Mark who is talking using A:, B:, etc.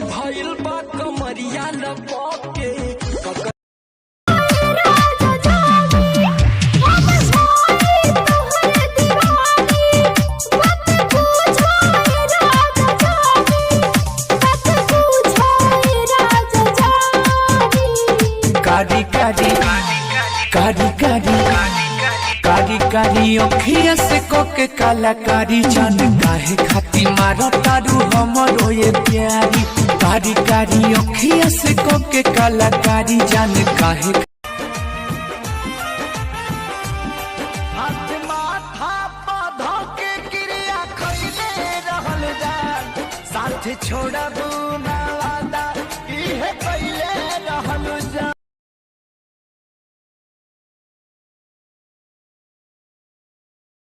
A: भइल बा कमरिया लपके
B: कारी कारी कारी कारी कारी कारी अखिया से कोके कलाकारी जान काहे खाती मारो तारू हमरो ये प्यारी कारी कारी अखिया से कोके कलाकारी जान काहे
A: हाथ माथा पौधा के क्रिया खइले रहल जान साथ छोड़बू ना